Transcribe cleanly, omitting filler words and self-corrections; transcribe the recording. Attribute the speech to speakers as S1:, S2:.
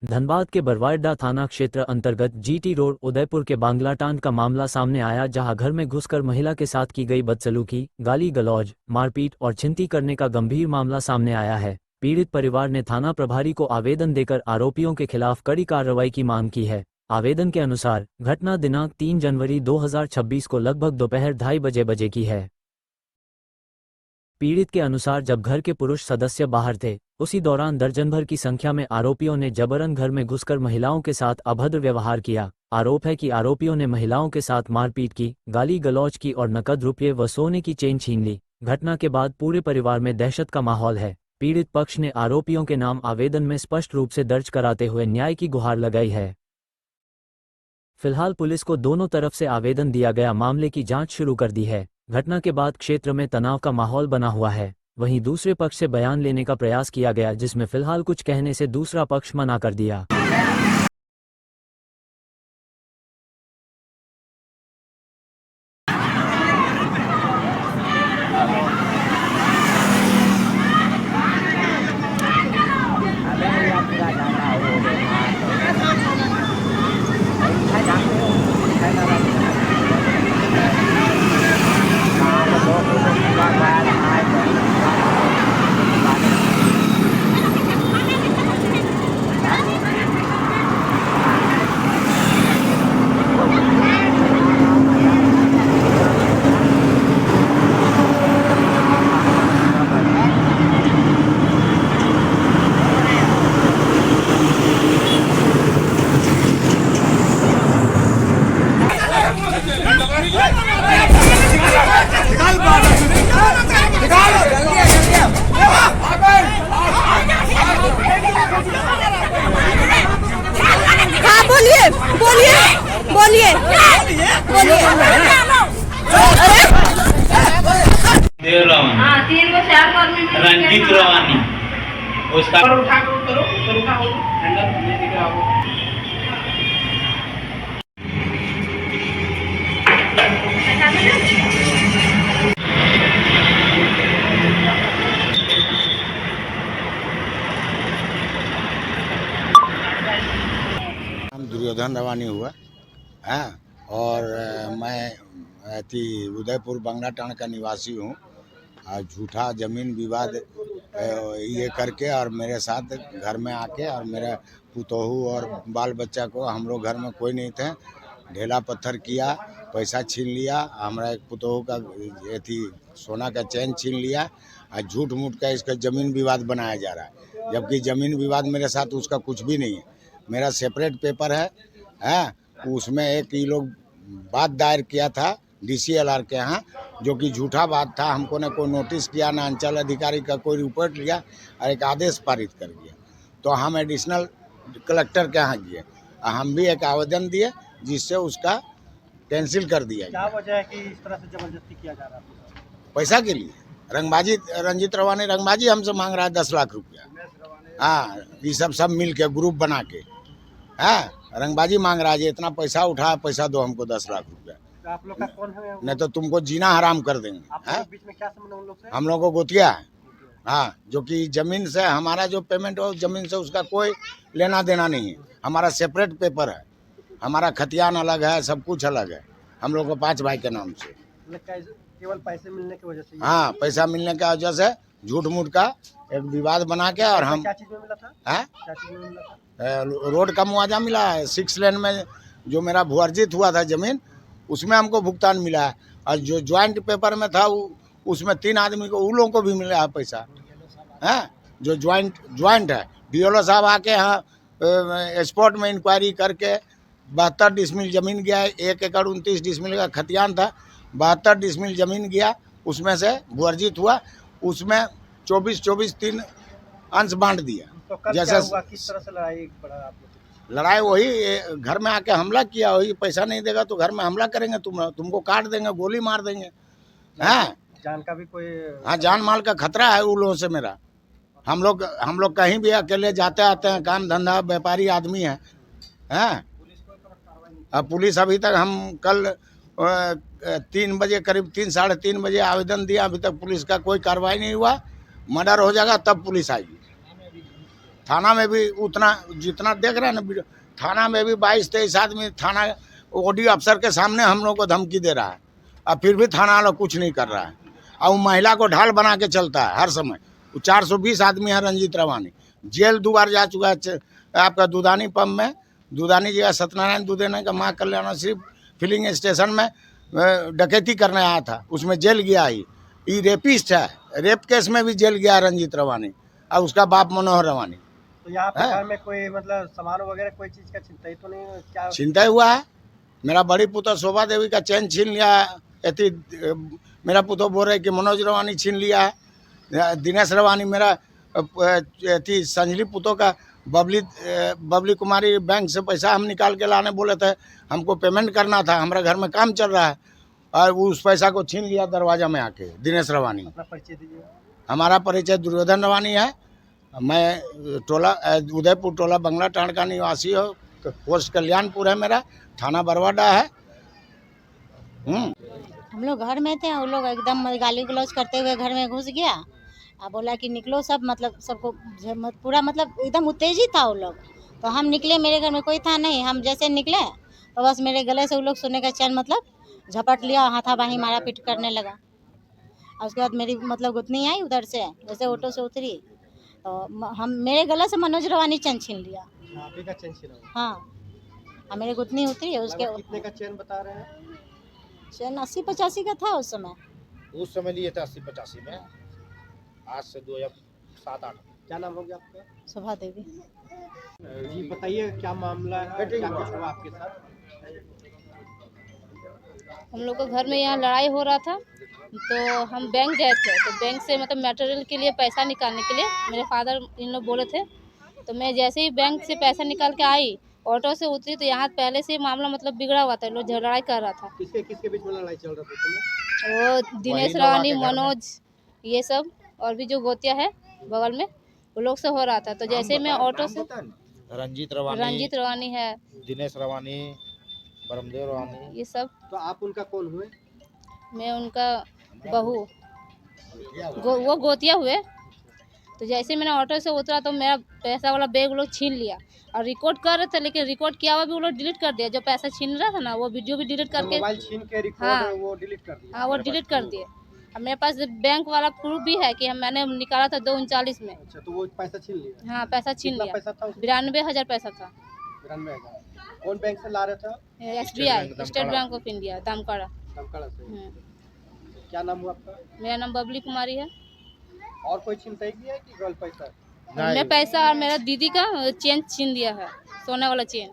S1: धनबाद के बरवाडा थाना क्षेत्र अंतर्गत जीटी रोड उदयपुर के बांग्लाटांड का मामला सामने आया, जहां घर में घुसकर महिला के साथ की गई बदसलूकी, गाली गलौज, मारपीट और छिनती करने का गंभीर मामला सामने आया है। पीड़ित परिवार ने थाना प्रभारी को आवेदन देकर आरोपियों के खिलाफ कड़ी कार्रवाई की मांग की है। आवेदन के अनुसार घटना दिनांक 3 जनवरी 2026 को लगभग दोपहर 2:30 बजे की है। पीड़ित के अनुसार जब घर के पुरुष सदस्य बाहर थे, उसी दौरान दर्जन भर की संख्या में आरोपियों ने जबरन घर में घुसकर महिलाओं के साथ अभद्र व्यवहार किया। आरोप है कि आरोपियों ने महिलाओं के साथ मारपीट की, गाली गलौज की और नकद रुपये व सोने की चेन छीन ली। घटना के बाद पूरे परिवार में दहशत का माहौल है। पीड़ित पक्ष ने आरोपियों के नाम आवेदन में स्पष्ट रूप से दर्ज कराते हुए न्याय की गुहार लगाई है। फिलहाल पुलिस को दोनों तरफ से आवेदन दिया गया मामले की जांच शुरू कर दी है। घटना के बाद क्षेत्र में तनाव का माहौल बना हुआ है। वहीं दूसरे पक्ष से बयान लेने का प्रयास किया गया, जिसमें फिलहाल कुछ कहने से दूसरा पक्ष मना कर दिया।
S2: बोलिए बोलिए बोलिए बोलिए।
S3: रंजीत रवानी उसका
S4: दुर्योधन रवानी हुआ है और मैं उदयपुर बांग्लाटांड का निवासी हूँ। झूठा ज़मीन विवाद ये करके और मेरे साथ घर में आके और मेरा पुतोहू और बाल बच्चा को, हम लोग घर में कोई नहीं थे, ढेला पत्थर किया, पैसा छीन लिया। हमारा एक पुतोहू का सोना का चैन छीन लिया और झूठ मूठ का इसका ज़मीन विवाद बनाया जा रहा है, जबकि ज़मीन विवाद मेरे साथ उसका कुछ भी नहीं है। मेरा सेपरेट पेपर है उसमें एक ये लोग बात दायर किया था DCLR के यहाँ, जो कि झूठा बात था। हमको न कोई नोटिस किया, ना अंचल अधिकारी का कोई रिपोर्ट लिया और एक आदेश पारित कर दिया। तो हम एडिशनल कलेक्टर के यहाँ गए, हम भी एक आवेदन दिए जिससे उसका कैंसिल कर दिया।
S5: क्या वजह है कि इस तरह से जबरदस्ती किया जा रहा है?
S4: पैसा के लिए रंगबाजी, रंजीत रवानी रंगबाजी हमसे मांग रहा है 10 लाख रुपया। हाँ, ये सब मिल के ग्रुप बना के रंगबाजी मांग रहा है। इतना पैसा उठा, पैसा दो हमको 10 लाख रुपया,
S5: तो आप लोग का कौन है?
S4: नहीं तो तुमको जीना हराम कर देंगे।
S5: आप लोग के बीच में क्या संबंध उन लोग से?
S4: हम लोग को गोतिया है। हाँ, जो कि जमीन से हमारा जो पेमेंट हो, जमीन से उसका कोई लेना देना नहीं है। हमारा सेपरेट पेपर है, हमारा खतियान अलग है, सब कुछ अलग है। हम लोग को 5 भाई के नाम से
S5: केवल पैसे मिलने की वजह से?
S4: हाँ, पैसा मिलने की वजह से झूठ मूठ का एक विवाद बना के। और हम
S5: क्या चीज में मिला था? क्या चीज में मिला था?
S4: रोड का मुआवजा मिला है। 6 लेन में जो मेरा भूअर्जित हुआ था जमीन, उसमें हमको भुगतान मिला है। और जो ज्वाइंट पेपर में था उसमें 3 आदमी को, उन लोगों को भी मिला है पैसा। जो ज्वाइंट है, DLO साहब आके यहाँ स्पॉट में इंक्वायरी करके 72 डिसमिल जमीन गया है। 1 एकड़ 29 डिसमिल का खतियान था, 72 डिसमिल जमीन गया, उसमें से भूअर्जित हुआ। उसमें 24 3 अंश बांट दिया।
S5: तो कल
S4: जैसे
S5: क्या हुआ? किस तरह से लड़ाई पड़ा आप लोग?
S4: लड़ाई वही घर में आके हमला किया। वही पैसा नहीं देगा तो घर में हमला करेंगे, तुमको काट देंगे, गोली मार देंगे।
S5: जान का भी कोई?
S4: हाँ, जान माल का खतरा है उन लोगों से मेरा। हम लोग कहीं भी अकेले जाते आते हैं, काम धंधा व्यापारी आदमी है। अब पुलिस अभी तक, हम कल 3 बजे करीब 3 साढ़े 3 बजे आवेदन दिया, अभी तक पुलिस का कोई कार्रवाई नहीं हुआ। मर्डर हो जाएगा तब पुलिस आएगी। थाना में भी उतना जितना देख रहे हैं ना वीडियो, थाना में भी 22-23 आदमी थाना ओडी अफसर के सामने हम लोग को धमकी दे रहा है, और फिर भी थाना वाला कुछ नहीं कर रहा है। और वो महिला को ढाल बना के चलता है हर समय। वो 420 आदमी है रंजीत रवानी, जेल 2 बार जा चुका है आपका दुधानी पंप में, दुधानी जी का सत्यनारायण दुधेने का माँ कल्याण श्री फिलिंग स्टेशन में डकैती करने आया था, उसमें जेल गया ही। ये रेपिस्ट है, रेप केस में भी जेल गया रंजीत रवानी और उसका बाप मनोहर रवानी।
S5: तो यहाँ पे
S4: है?
S5: घर में कोई मतलब सामान वगैरह कोई चीज का चिंता ही तो नहीं है? क्या
S4: चिंता हुआ है, मेरा बड़ी पुत्र शोभा देवी का चैन छीन लिया है, मेरा पुत्र बोल रहे कि मनोज रवानी छीन लिया है, दिनेश रवानी मेरा संजली पुतों का बबली कुमारी बैंक से पैसा हम निकाल के लाने बोले थे, हमको पेमेंट करना था, हमारे घर में काम चल रहा है, और वो उस पैसा को छीन लिया दरवाजा में आके दिनेश रवानी।
S5: अपना परिचय दीजिए।
S4: हमारा परिचय दुर्योधन रवानी है, मैं टोला उदयपुर टोला बंगला टाण का निवासी हो, पोस्ट कल्याणपुर है मेरा, थाना बरवाडा है।
S6: हम लोग घर में थे, वो लोग एकदम गाली गलौज करते हुए घर में घुस गया और बोला कि निकलो सब, मतलब सबको पूरा मतलब एकदम उत्तेजित था वो लोग। तो हम निकले, मेरे घर में कोई था नहीं, हम जैसे निकले तो बस मेरे गले से वो लोग सोने का चैन मतलब झपट लिया, हाथापाई मारा पीट करने लगा। और उसके बाद मेरी मतलब गुतनी आई उधर से, जैसे ऑटो से उतरी तो हम मेरे गले से मनोज रवानी चैन छीन लिया।
S5: आप ही का चैन छीना हुआ।
S6: हाँ, और मेरी गुतनी उतरी, उसके
S5: कितने का चैन बता रहे हैं?
S6: चैन 80-85 का था
S7: उस समय लिए थे 80-85 में, आज से 2007-8।
S5: क्या नाम हो गया आपका?
S6: शोभा देवी।
S5: जी बताइए क्या मामला है, क्या कुछ हुआ आपके साथ?
S8: हम लोग को घर में यहाँ लड़ाई हो रहा था, तो हम बैंक गए थे, तो बैंक से मतलब मटेरियल के लिए पैसा निकालने के लिए मेरे फादर इन लोग बोले थे। तो मैं जैसे ही बैंक से पैसा निकाल के आई, ऑटो से उतरी, तो यहाँ पहले से मामला मतलब बिगड़ा हुआ था, लोग लड़ाई कर रहा था।
S5: किसके बीच में लड़ाई चल रहा था तुम्हें?
S8: वो दिनेश रवानी, मनोज, ये सब, और भी जो गोतिया है बगल में, वो लोग से हो रहा था। तो जैसे मैं ऑटो से,
S7: रंजीत
S8: रवानी है,
S7: दिनेश रवानी, ब्रह्मदेव रवानी,
S8: ये सब।
S5: तो आप उनका कौन हुए?
S8: मैं उनका बहू, वो गोतिया हुए। तो जैसे मैंने ऑटो से उतरा तो मेरा पैसा वाला बैग वो लोग छीन लिया, और रिकॉर्ड कर रहे थे, लेकिन रिकॉर्ड किया हुआ भी वो लोग डिलीट कर दिया। जो पैसा छीन रहा था ना, वो वीडियो भी डिलीट करके,
S5: मोबाइल छीन के रिकॉर्ड
S8: हाँ,
S5: वो डिलीट कर दिया।
S8: हाँ, वो डिलीट कर दिए। अब मेरे पास बैंक वाला प्रूफ भी है कि मैंने निकाला था 239 में।
S5: अच्छा, तो वो पैसा छीन लिया?
S8: हाँ, पैसा छीन
S5: कितना
S8: लिया।
S5: पैसा था?
S8: 92,000 पैसा था।
S5: 92,000। कौन बैंक से ला रहा था?
S8: SBI, State Bank of India, Damkara.
S5: Damkara से। क्या नाम हुआ आपका?
S8: मेरा नाम बबली कुमारी है।
S5: और कोई चिंता की है कि केवल पैसा?
S8: मैं पैसा और मेरा दीदी का चेन छीन दिया है, सोने वाला चेन।